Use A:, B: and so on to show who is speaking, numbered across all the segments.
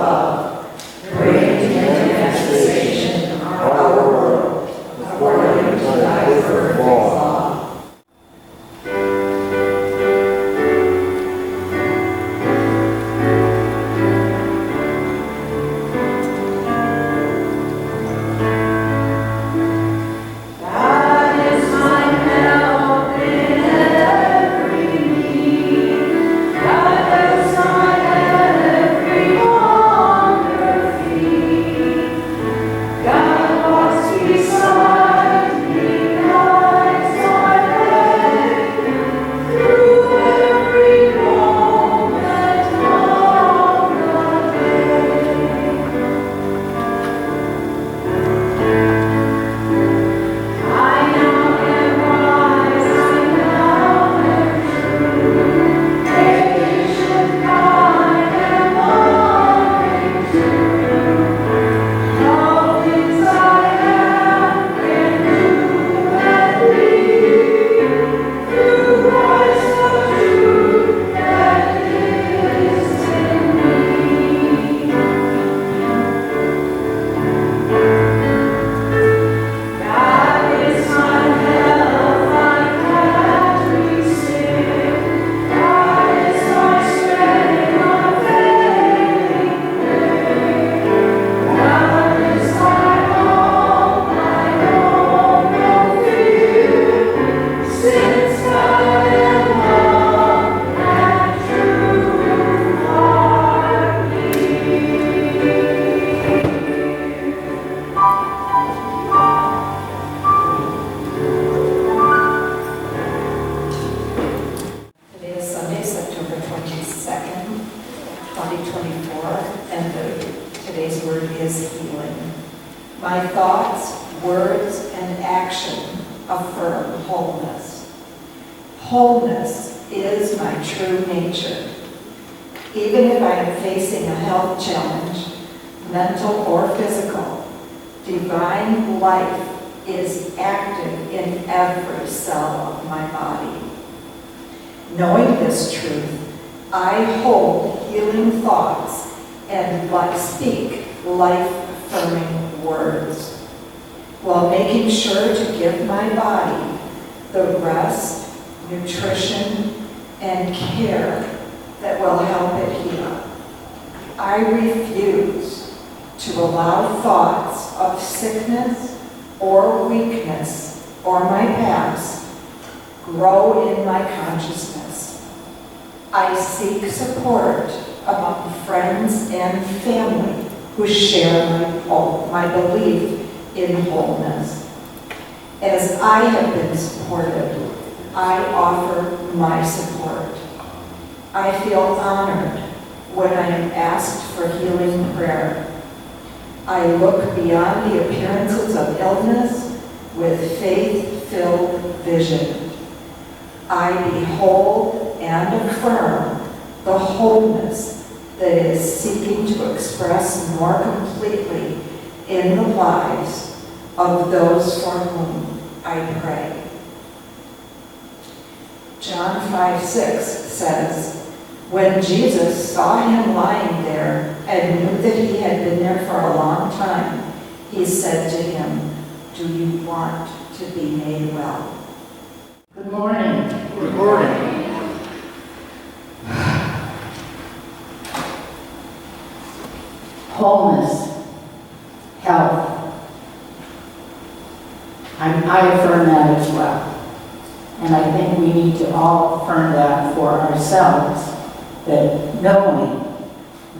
A: love, bring into manifestation our world according to thy perfect law. Today's word is healing. My thoughts, words, and action affirm wholeness. Wholeness is my true nature. Even if I am facing a health challenge, mental or physical, divine life is active in every cell of my body. Knowing this truth, I hold healing thoughts and speak life-affirming words, while making sure to give my body the rest, nutrition, and care that will help it heal. I refuse to allow thoughts of sickness or weakness or my past grow in my consciousness. I seek support among friends and family who share my belief in wholeness. As I have been supported, I offer my support. I feel honored when I am asked for healing prayer. I look beyond the appearances of illness with faith-filled vision. I behold and affirm the wholeness that is seeking to express more completely in the lives of those for whom I pray. John 5:6 says, when Jesus saw him lying there and knew that he had been there for a long time, he said to him, "Do you want to be made well?"
B: Good morning.
C: Good morning.
B: Wholeness, health. I affirm that as well. And I think we need to all affirm that for ourselves, that knowing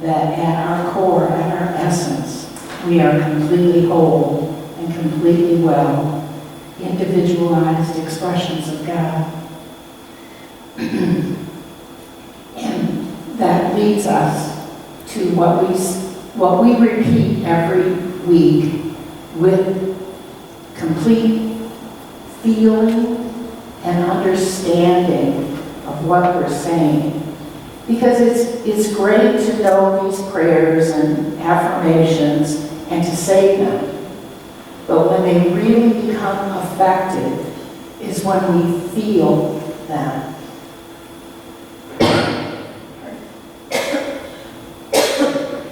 B: that at our core, at our essence, we are completely whole and completely well, individualized expressions of God. And that leads us to what we repeat every week with complete feeling and understanding of what we're saying. Because it's great to know these prayers and affirmations and to say them. But when they really become effective is when we feel them.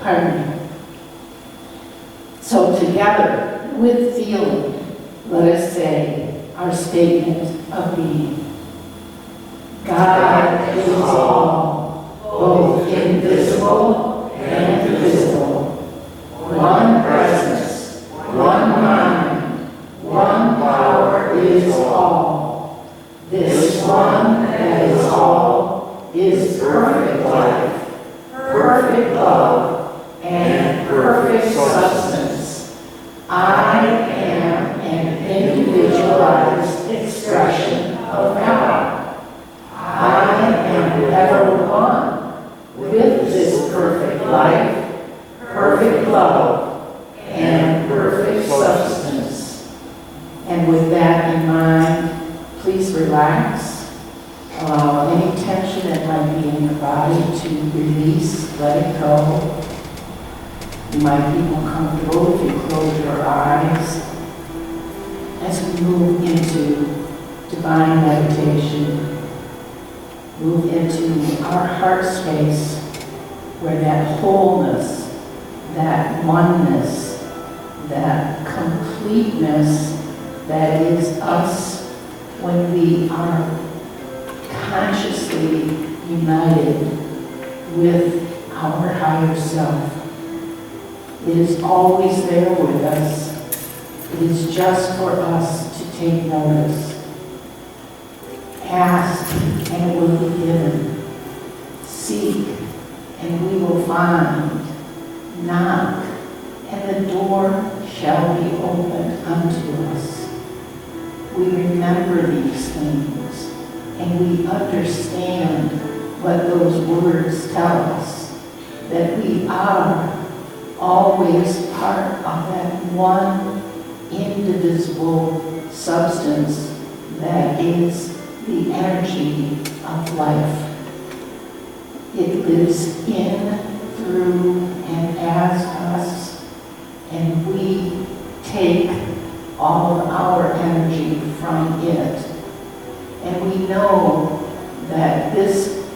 B: Pardon me. journey. So together, with feeling, let us say our statement of being. God is all, both invisible and visible. One presence, one mind, one power is all. This one that is all is perfect life, perfect love, and perfect substance. I am an individualized expression of God. I am ever one with this perfect life, perfect love, and perfect substance. And with that in mind, please relax. Allow any tension that might be in your body to release, let it go. You might be more comfortable if you close your eyes as we move into divine meditation. Move into our heart space where that wholeness, that oneness, that completeness that is us when we are consciously united with our higher self. It is always there with us. It is just for us to take notice. Ask and it will be given. Seek and we will find. Knock and the door shall be opened unto us. We remember these things and we understand what those words tell us, that we are always part of that one indivisible substance that is the energy of life. It lives in, through, and as us, and we take all of our energy from it. And we know that this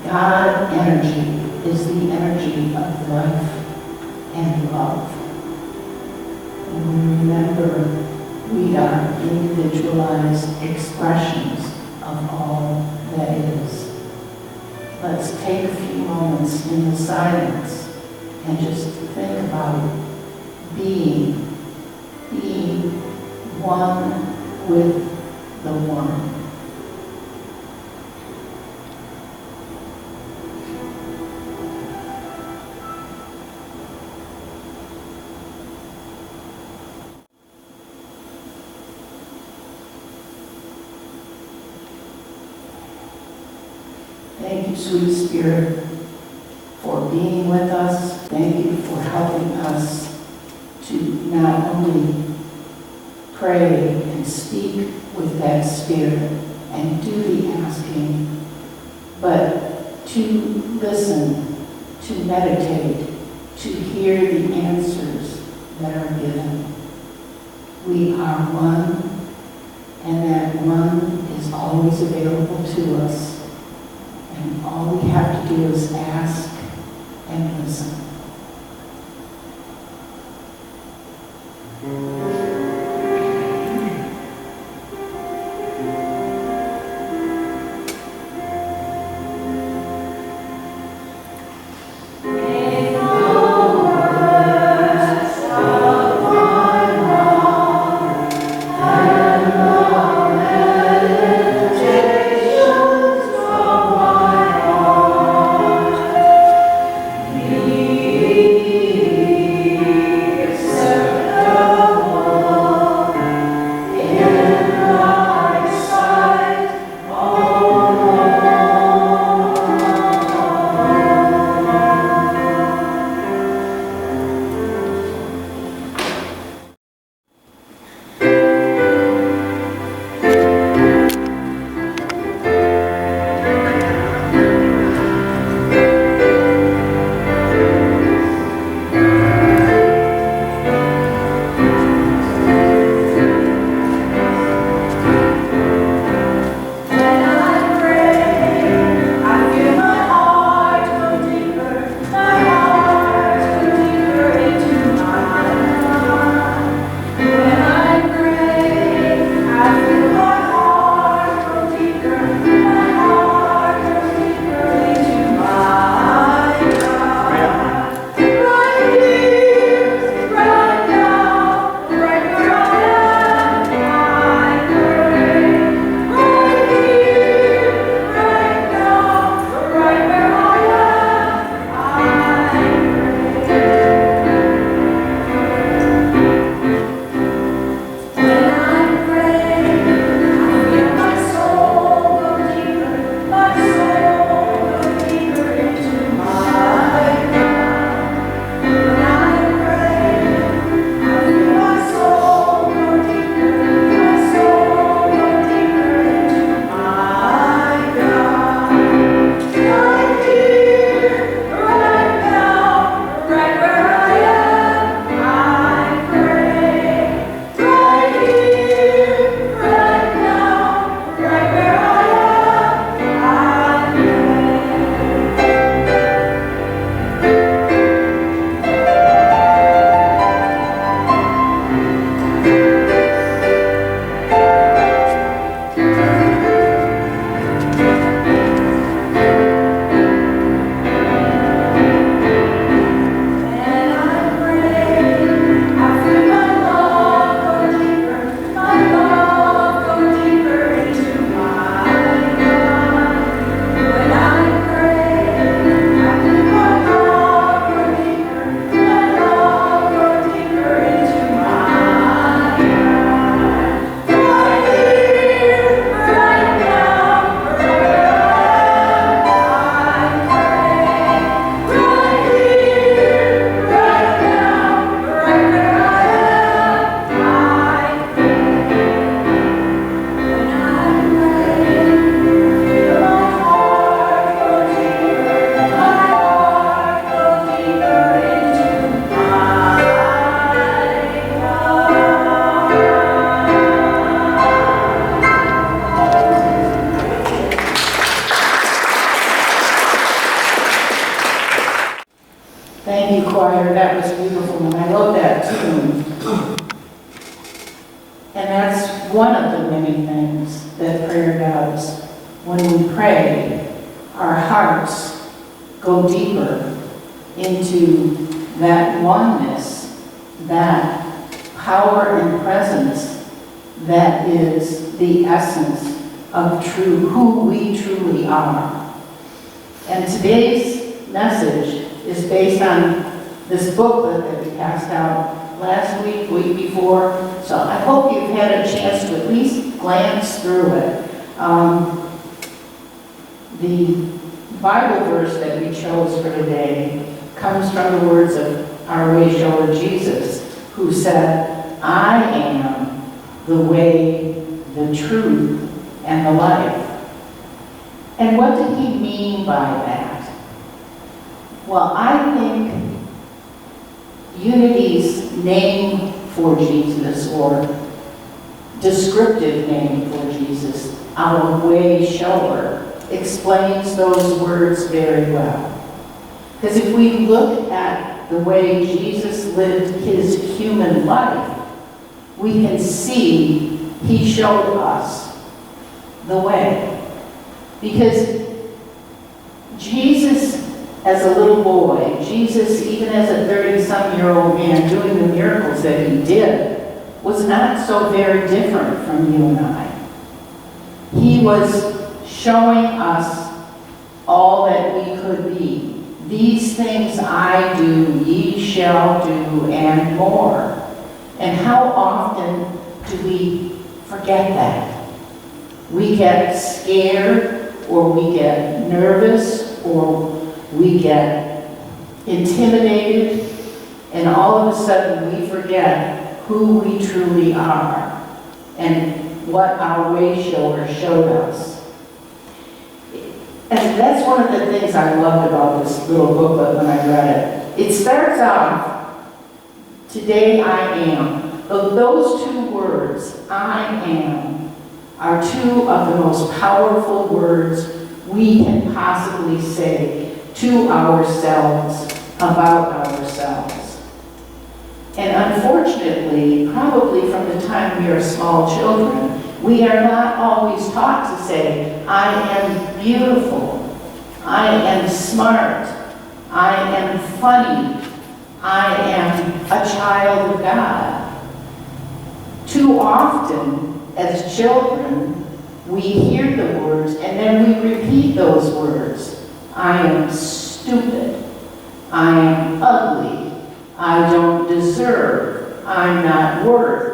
B: God energy is the energy of life and love. And we remember we are individualized expressions of all that is. Let's take a few moments in the silence and just think about being one with the one. Thank you, sweet Spirit, for being with us. Thank you for helping us to not only pray and speak with that Spirit and do the asking, but to listen, to meditate, to hear the answers that are given. We are one, and that one is always available to us. And all we have to do is ask and listen.
C: Meditations
B: choir, that was beautiful, and I love that tune. And that's one of the many things that prayer does. When we pray, our hearts go deeper into that oneness, that power and presence that is the essence of who we truly are. And today's message is based on this booklet that we passed out last week, week before. So I hope you've had a chance to at least glance through it. The Bible verse that we chose for today comes from the words of our way shower Jesus, who said, "I am the way, the truth, and the life." And what did he mean by that? Well, I think Unity's name for Jesus, or descriptive name for Jesus, our way shower, explains those words very well. Because if we look at the way Jesus lived his human life, we can see he showed us the way. Because Jesus, as a little boy, Jesus, even as a 30-some-year-old man doing the miracles that he did, was not so very different from you and I. He was showing us all that we could be. These things I do, ye shall do, and more. And how often do we forget that? We get scared, or we get nervous, or we get intimidated, and all of a sudden we forget who we truly are and what our way shower showed us. And that's one of the things I loved about this little booklet when I read it. It starts off, "Today I am." Those two words, "I am," are two of the most powerful words we can possibly say to ourselves about ourselves. And unfortunately, probably from the time we are small children, we are not always taught to say, "I am beautiful, I am smart, I am funny, I am a child of God." Too often, as children, we hear the words and then we repeat those words. "I am stupid, I am ugly, I don't deserve, I'm not worth."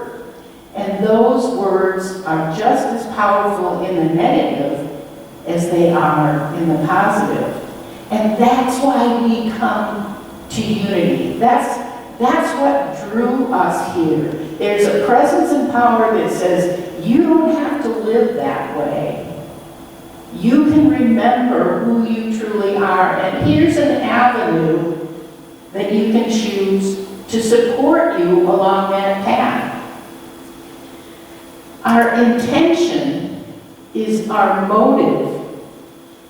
B: And those words are just as powerful in the negative as they are in the positive. And that's why we come to Unity. That's what drew us here. There's a presence and power that says, you don't have to live that way. You can remember who you truly are. And here's an avenue that you can choose to support you along that path. Our intention is our motive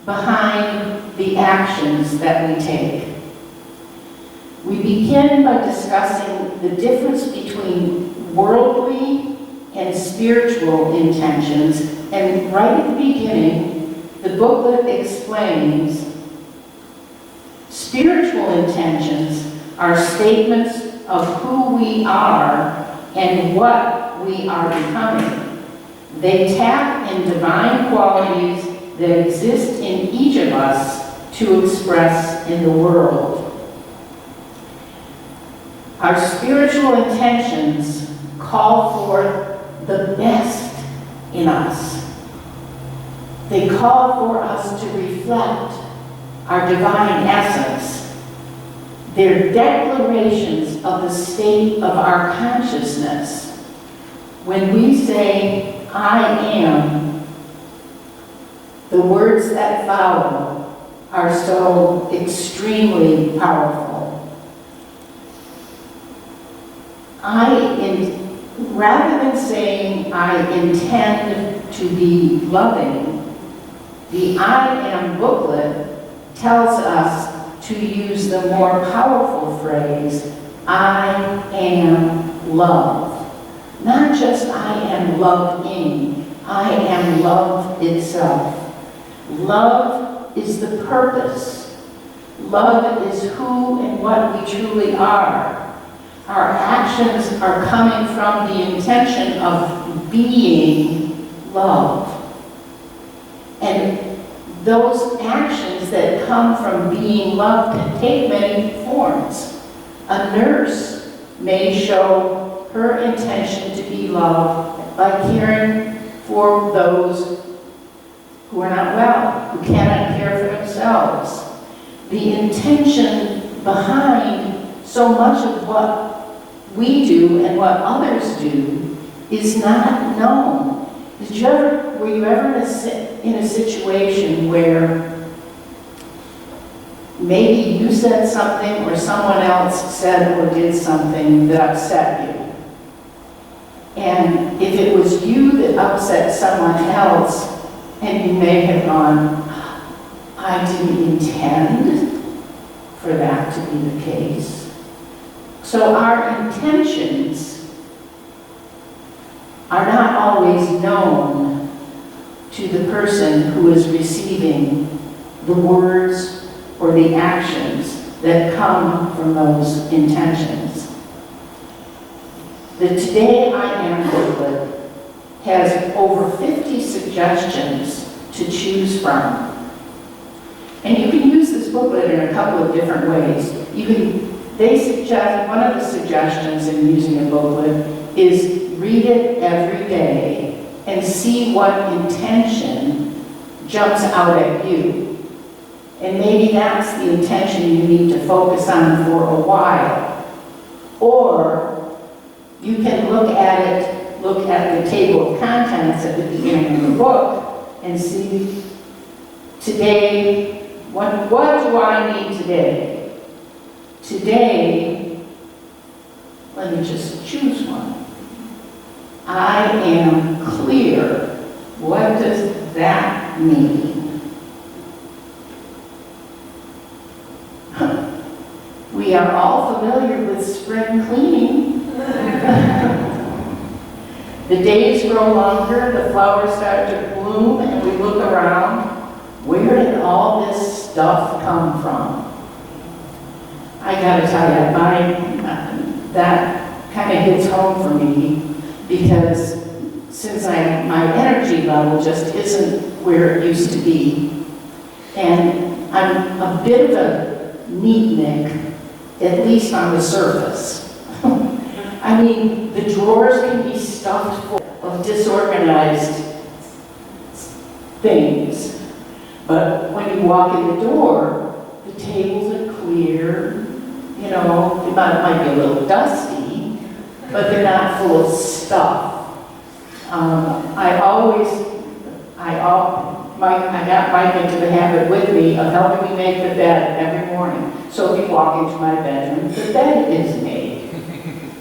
B: behind the actions that we take. We begin by discussing the difference between worldly and spiritual intentions, and right at the beginning, the booklet explains spiritual intentions are statements of who we are and what we are becoming. They tap in divine qualities that exist in each of us to express in the world. Our spiritual intentions call forth the best in us. They call for us to reflect our divine essence. They're declarations of the state of our consciousness. When we say, "I am," the words that follow are so extremely powerful. Rather than saying, "I intend to be loving," the "I am" booklet tells us to use the more powerful phrase, I am love. Not just I am loving, I am love itself. Love is the purpose. Love is who and what we truly are. Our actions are coming from the intention of being love. And those actions that come from being love can take many forms. A nurse may show her intention to be love by caring for those who are not well, who cannot care for themselves. The intention behind so much of what we do and what others do is not known. Were you ever in a situation where maybe you said something or someone else said or did something that upset you? And if it was you that upset someone else, and you may have gone, I didn't intend for that to be the case. So our intentions are not always known to the person who is receiving the words or the actions that come from those intentions. The Today I Am booklet has over 50 suggestions to choose from. And you can use this booklet in a couple of different ways. They suggest, one of the suggestions in using a booklet is read it every day and see what intention jumps out at you. And maybe that's the intention you need to focus on for a while. Or you can look at the table of contents at the beginning of the book and see, today, what do I need today? Today, let me just choose one. I am clear. What does that mean? We are all familiar with spring cleaning. The days grow longer, the flowers start to bloom, and we look around. Where did all this stuff come from? I gotta tell you, that kind of hits home for me, because since my energy level just isn't where it used to be, and I'm a bit of a neatnik, at least on the surface. I mean, the drawers can be stuffed full of disorganized things, but when you walk in the door, the tables are clear, you know, it might be a little dusty, but they're not full of stuff. I got Mike into the habit with me of helping me make the bed every morning. So if you walk into my bedroom, the bed is made.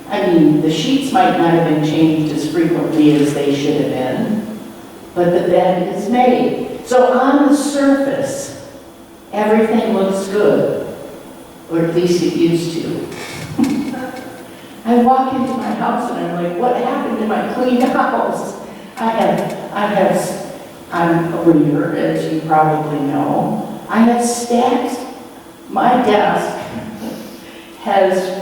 B: I mean, the sheets might not have been changed as frequently as they should have been, but the bed is made. So on the surface, everything looks good, or at least it used to. I walk into my house and I'm like, what happened to my clean house? I'm a reader, as you probably know. I have stacked, my desk has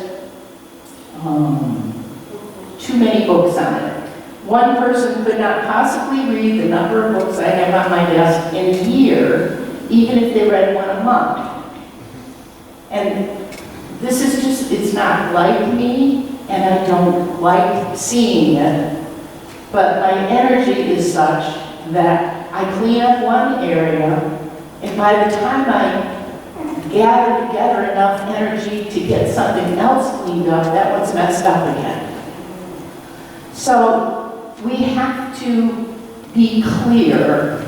B: too many books on it. One person could not possibly read the number of books I have on my desk in a year, even if they read one a month. And this is just, it's not like me, and I don't like seeing it, but my energy is such that I clean up one area, and by the time I gather together enough energy to get something else cleaned up, that one's messed up again. So we have to be clear.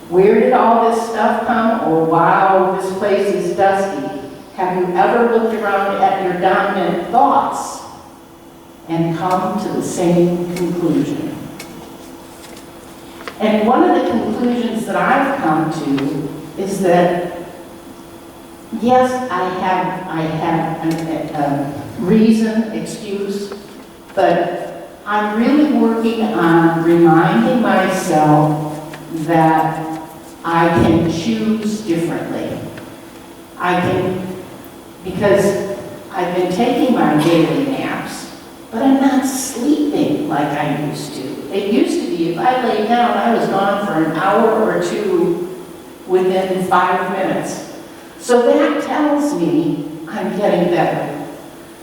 B: Where did all this stuff come? Or wow, this place is dusty. Have you ever looked around at your dominant thoughts and come to the same conclusion? And one of the conclusions that I've come to is that, yes, I have a reason, excuse, but I'm really working on reminding myself that I can choose differently. Because I've been taking my daily naps, but I'm not sleeping like I used to. It used to be if I lay down, I was gone for an hour or two within 5 minutes. So that tells me I'm getting better.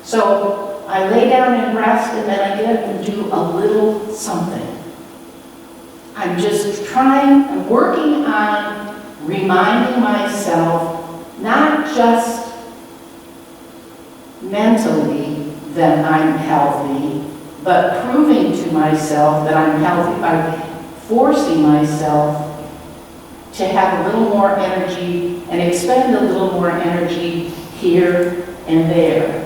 B: So I lay down and rest, and then I get up and do a little something. I'm just I'm working on reminding myself, not just mentally that I'm healthy, but proving to myself that I'm healthy by forcing myself to have a little more energy and expend a little more energy here and there.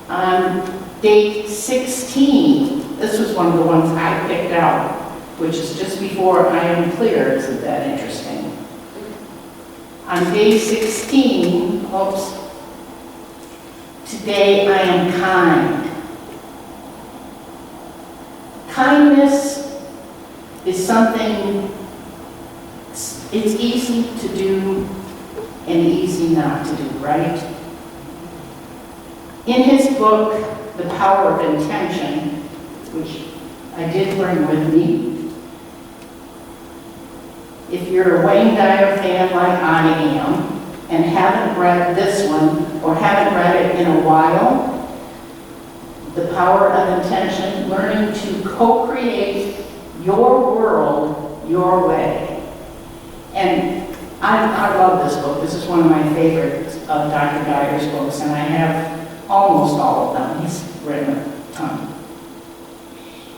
B: On day 16, this was one of the ones I picked out, which is just before I am clear. Isn't that interesting? On day 16, today I am kind. Kindness is something, it's easy to do and easy not to do, right? In his book, The Power of Intention, which I did bring with me, if you're a Wayne Dyer fan like I am, and haven't read this one, or haven't read it in a while, The Power of Intention, learning to co-create your world your way. And I love this book. This is one of my favorites of Dr. Dyer's books, and I have almost all of them. He's written a ton.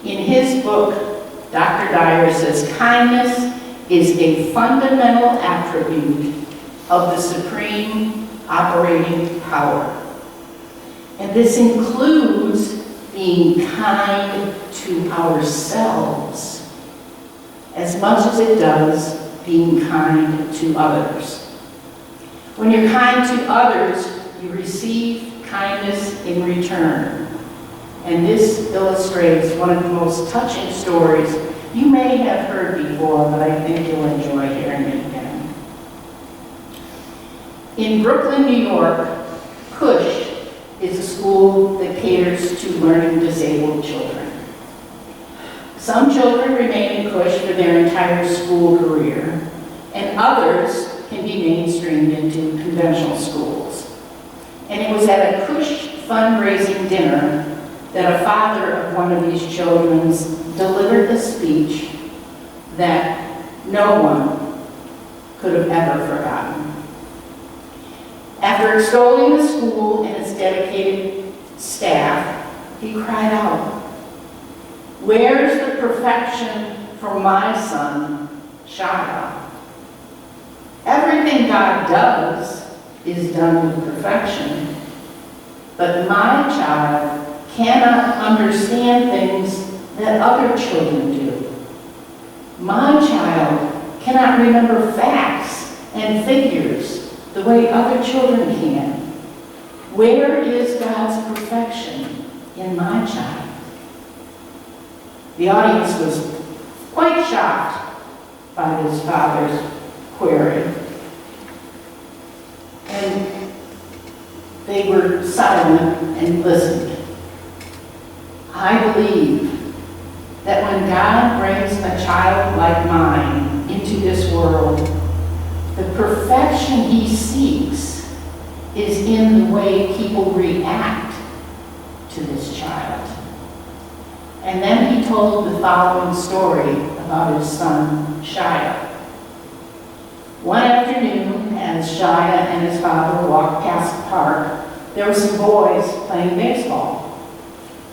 B: In his book, Dr. Dyer says, kindness is a fundamental attribute of the supreme operating power. And this includes being kind to ourselves as much as it does being kind to others. When you're kind to others, you receive kindness in return. And this illustrates one of the most touching stories you may have heard before, but I think you'll enjoy hearing it again. In Brooklyn, New York, Cush is a school that caters to learning disabled children. Some children remain in Cush for their entire school career, and others can be mainstreamed into conventional schools. And it was at a Cush fundraising dinner that a father of one of these children delivered a speech that no one could have ever forgotten. After extolling the school and its dedicated staff, he cried out, "Where's the perfection for my son, Shia? Everything God does is done with perfection, but my child cannot understand things that other children do. My child cannot remember facts and figures the way other children can. Where is God's perfection in my child?" The audience was quite shocked by this father's query. And they were silent and listened. I believe that when God brings a child like mine into this world, the perfection he seeks is in the way people react to this child. And then he told the following story about his son, Shia. One afternoon, as Shia and his father walked past the park, there were some boys playing baseball.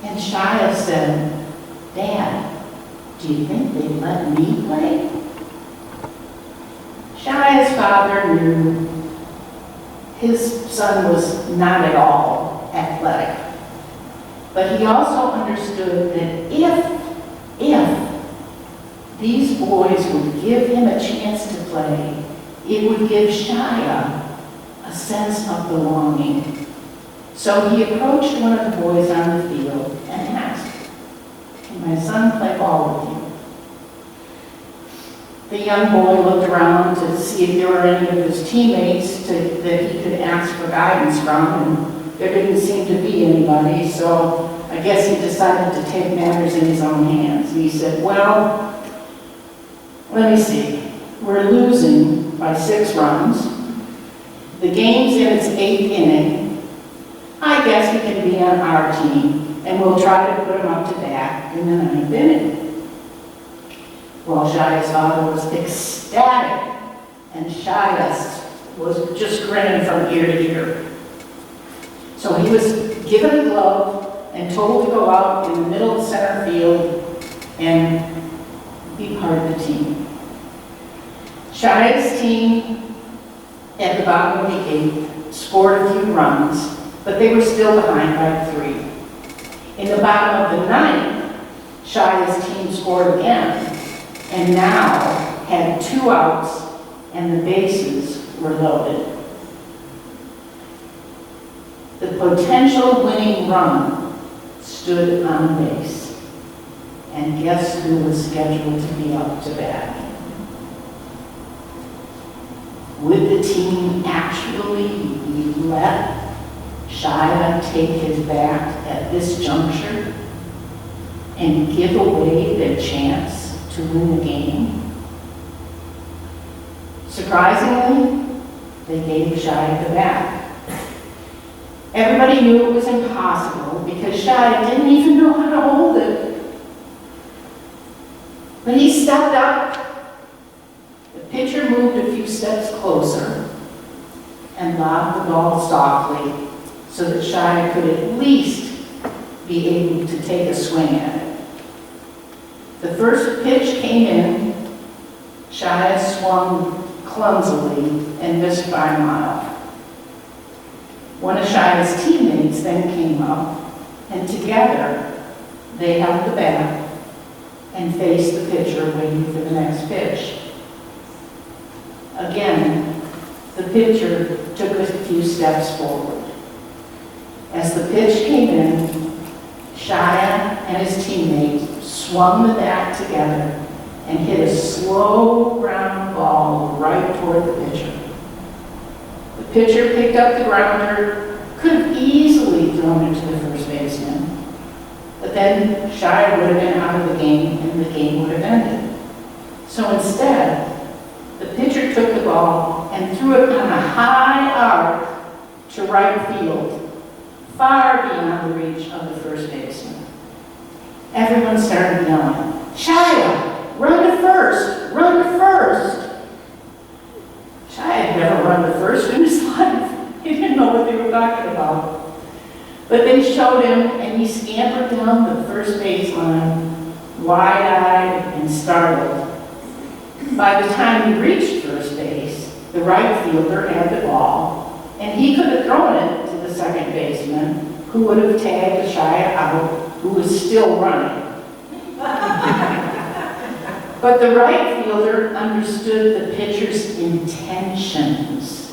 B: And Shia said, "Dad, do you think they'd let me play?" Shia's father knew his son was not at all athletic. But he also understood that if these boys would give him a chance to play. It would give Shia a sense of belonging. So he approached one of the boys on the field and asked, "Can my son play ball with you?" The young boy looked around to see if there were any of his teammates that he could ask for guidance from, and there didn't seem to be anybody, so I guess he decided to take matters in his own hands. He said, "Well, let me see. We're losing by 6 runs. The game's in its 8th inning. I guess he can be on our team, and we'll try to put him up to bat in the 9th inning." Well, Shia's father was ecstatic, and Shia was just grinning from ear to ear. So he was given a glove and told to go out in the middle of center field and be part of the team. Shia's team, at the bottom of the 8th, scored a few runs, but they were still behind by 3. In the bottom of the 9th, Shia's team scored again, and now had 2 outs, and the bases were loaded. The potential winning run stood on base, and guess who was scheduled to be up to bat? Would the team actually let Shia take his bat at this juncture and give away their chance to win the game? Surprisingly, they gave Shia the bat. Everybody knew it was impossible because Shia didn't even know how to hold it. But he stepped up. The pitcher moved a few steps closer and lobbed the ball softly so that Shia could at least be able to take a swing at it. The first pitch came in. Shia swung clumsily and missed by a mile. One of Shia's teammates then came up, and together they held the bat and faced the pitcher waiting for the next pitch. Again, the pitcher took a few steps forward. As the pitch came in, Shia and his teammate swung the bat together and hit a slow ground ball right toward the pitcher. The pitcher picked up the grounder, could have easily thrown it to the first baseman, but then Shia would have been out of the game and the game would have ended. So instead, the pitcher took the ball and threw it on a high arc to right field, far beyond the reach of the first baseman. Everyone started yelling, "Shia, run to first, run to first." Shia had never run to first in his life. He didn't know what they were talking about. But they showed him, and he scampered down the first baseline, wide-eyed and startled. By the time he reached first base, the right fielder had the ball, and he could have thrown it to the second baseman, who would have tagged Shia out, who was still running. But the right fielder understood the pitcher's intentions.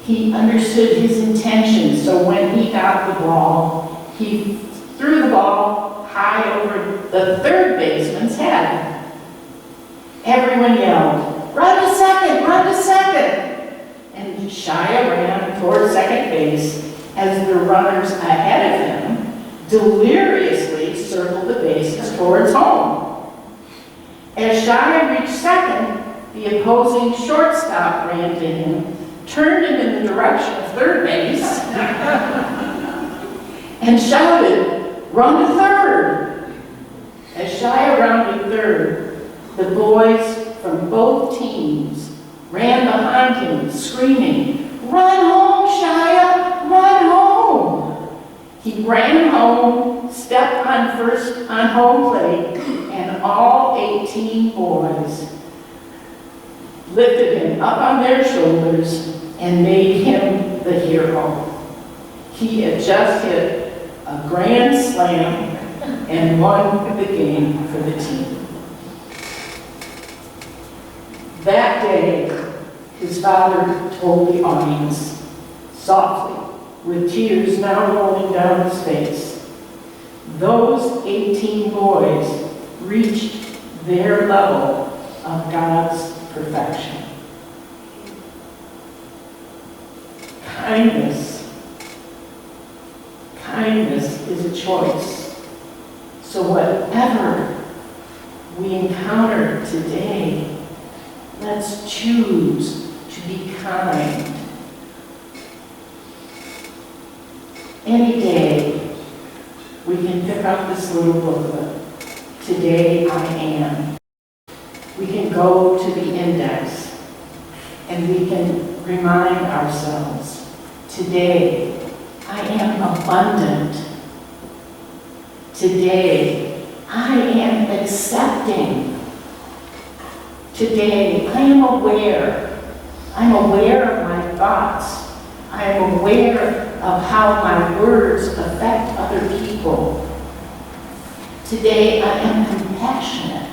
B: He understood his intentions, so when he got the ball, he threw the ball high over the third baseman's head. Everyone yelled, "Run to second, run to second!" And Shia ran toward second base as the runners ahead of him deliriously circled the bases towards home. As Shia reached second, the opposing shortstop ran to him, turned him in the direction of third base, and shouted, "Run to third!" As Shia rounded third, the boys from both teams ran behind him, screaming, "Run home, Shia! Run home!" He ran home, stepped on home plate, and all 18 boys lifted him up on their shoulders and made him the hero. He had just hit a grand slam and won the game for the team. That day, his father told the audience, softly, with tears now rolling down his face, those 18 boys reached their level of God's perfection. Kindness is a choice. So whatever we encounter today, let's choose to be kind. Any day, we can pick up this little booklet, Today I Am. We can go to the index and we can remind ourselves, today I am abundant. Today I am accepting. Today I am aware. I'm aware of my thoughts. I am aware of how my words affect other people. Today I am compassionate.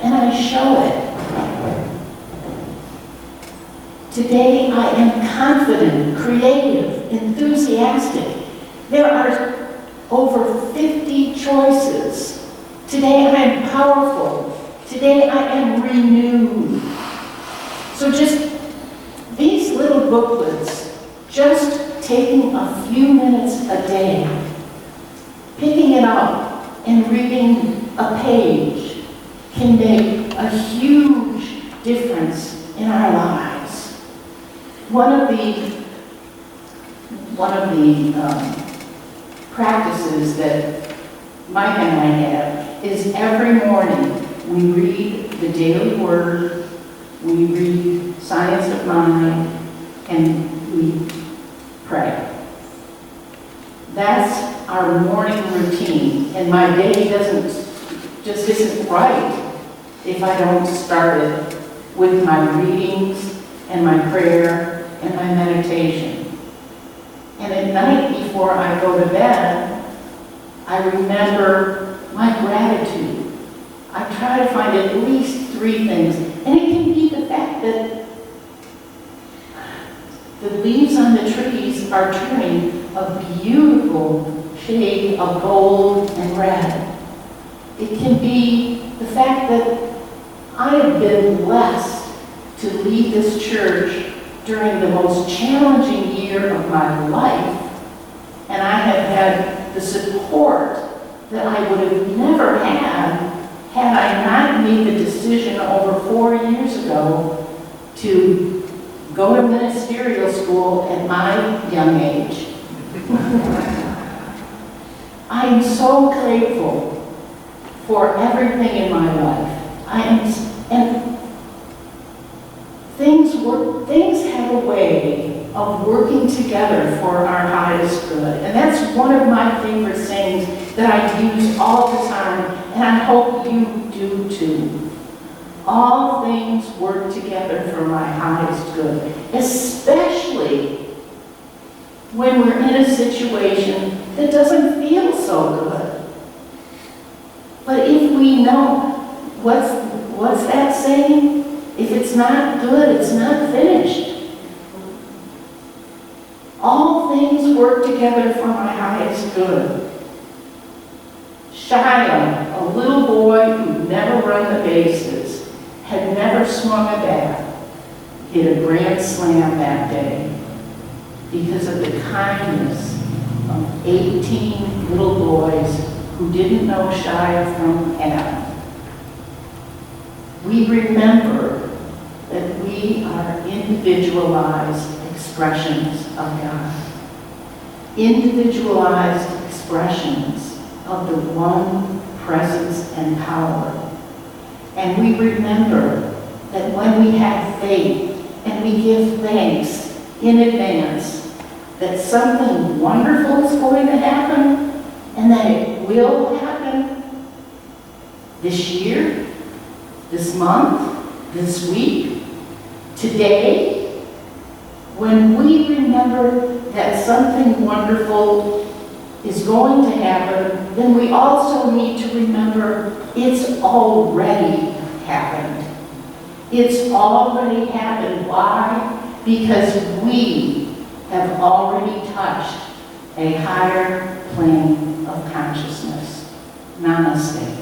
B: And I show it. Today I am confident, creative, enthusiastic. There are over 50 choices. Today I am powerful. Today I am renewed. So just these little booklets, just taking a few minutes a day, picking it up and reading a page can make a huge difference in our lives. One of the practices that Mike and I have is every morning we read the daily word, we read Science of Mind, and we pray. That's our morning routine, and my day just isn't right if I don't start it with my readings and my prayer and my meditation. And at night before I go to bed, I remember my gratitude. I try to find at least 3 things, and it can be the fact that the leaves on the trees are turning a beautiful shade of gold and red. It can be the fact that I have been blessed to lead this church during the most challenging year of my life, and I have had the support that I would have never had I not made the decision over 4 years ago to go to ministerial school at my young age. I am so grateful for everything in my life. And things have a way of working together for our highest good. And that's one of my favorite sayings that I use all the time, and I hope you do too. All things work together for my highest good, especially when we're in a situation that doesn't feel so good. But if we know, what's that saying? If it's not good, it's not finished. All things work together for my highest good. Shiloh, a little boy who'd never run the bases, had never swung a bat, hit a grand slam that day because of the kindness of 18 little boys who didn't know Shiloh from Adam. We remember that we are individualized expressions of God. Individualized expressions of the one presence and power. And we remember that when we have faith and we give thanks in advance that something wonderful is going to happen and that it will happen this year, this month, this week, today, when we remember that something wonderful is going to happen, then we also need to remember it's already happened. It's already happened. Why? Because we have already touched a higher plane of consciousness. Namaste.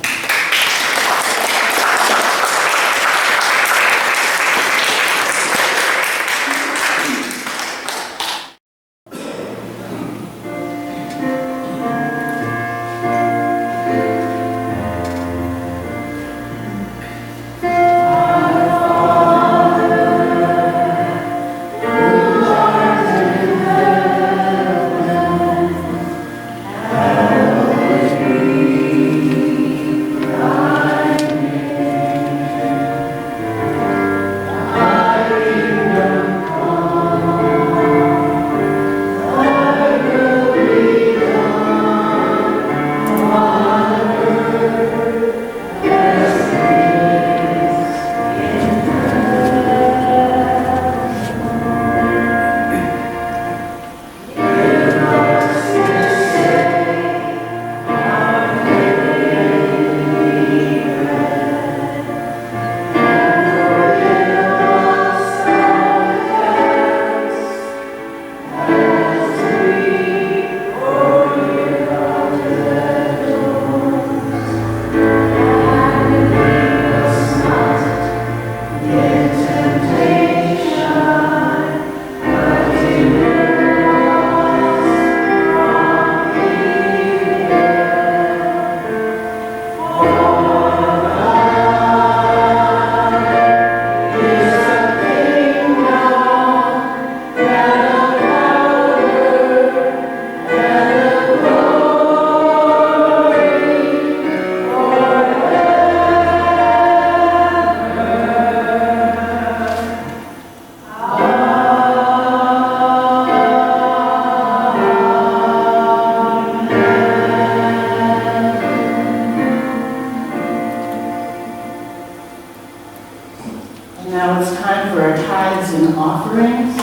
B: Now it's time for our tithes and offerings.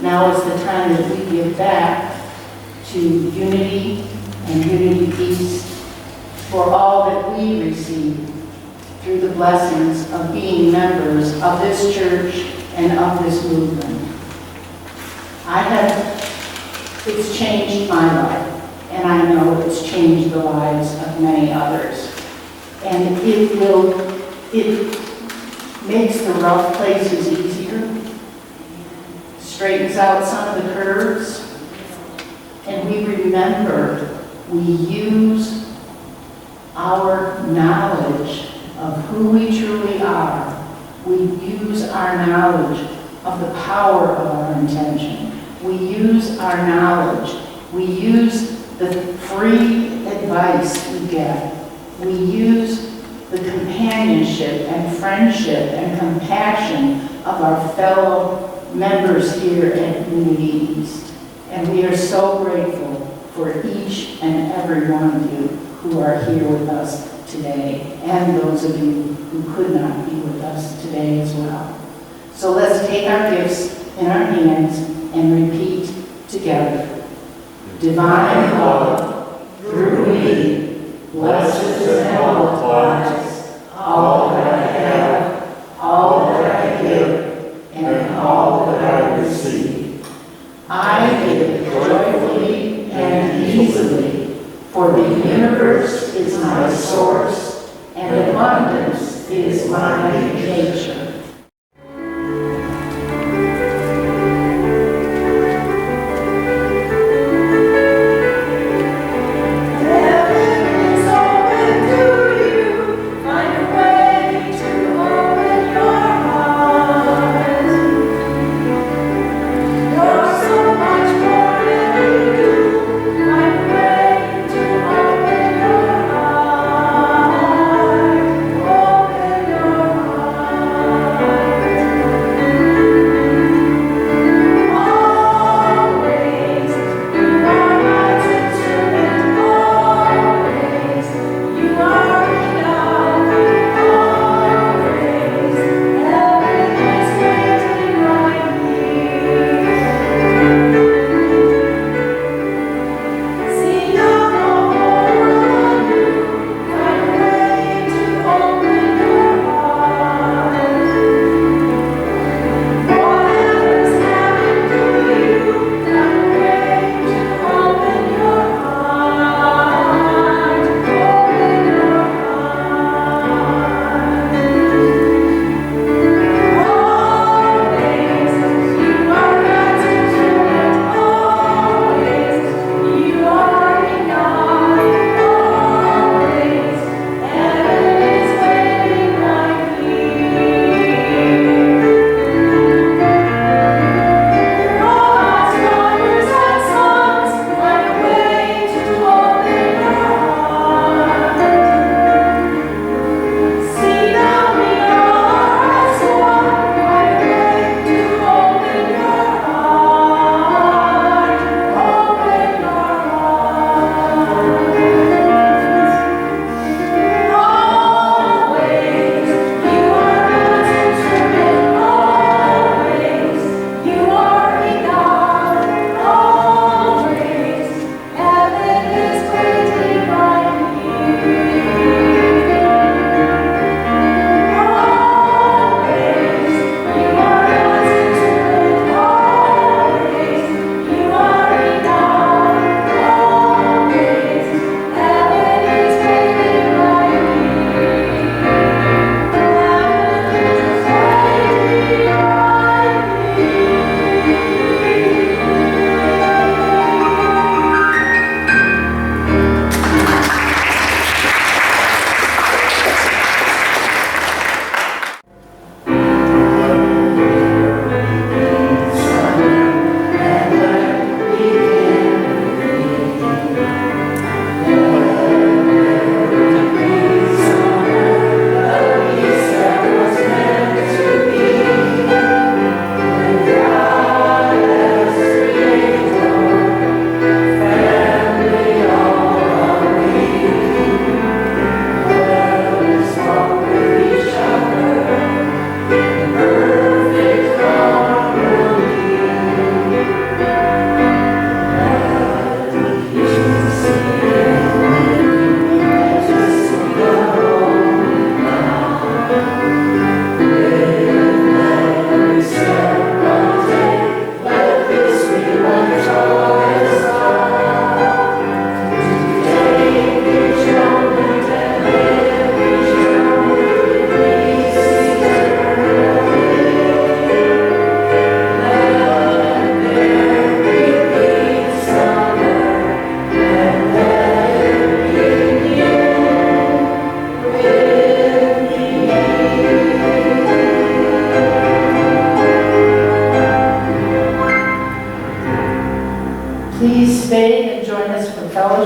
B: Now is the time that we give back to unity and unity peace for all that we receive through the blessings of being members of this church and of this movement. It's changed my life, and I know it's changed the lives of many others. And it makes the rough places easier, straightens out some of the curves, and we remember we use our knowledge of who we truly are. We use our knowledge of the power of our intention. We use our knowledge. We use the free advice we get. We use the companionship and friendship and compassion of our fellow members here at Unity East. And we are so grateful for each and every one of you who are here with us today, and those of you who could not be with us today as well. So let's take our gifts in our hands and repeat together. Divine love, through me, blesses and multiplies all that I have, all that I give, and all that I receive. I give joyfully and easily, for the universe is my source, and abundance is my nature.
C: Open your heart.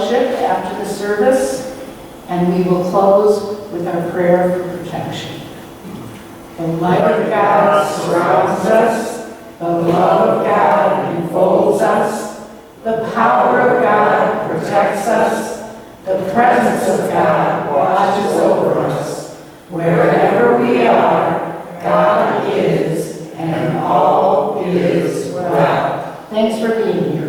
B: fellowship after the service, and we will close with our prayer for protection. The light of God surrounds us, the love of God enfolds us, the power of God protects us, the presence of God watches over us. Wherever we are, God is, and all is well. Thanks for being here.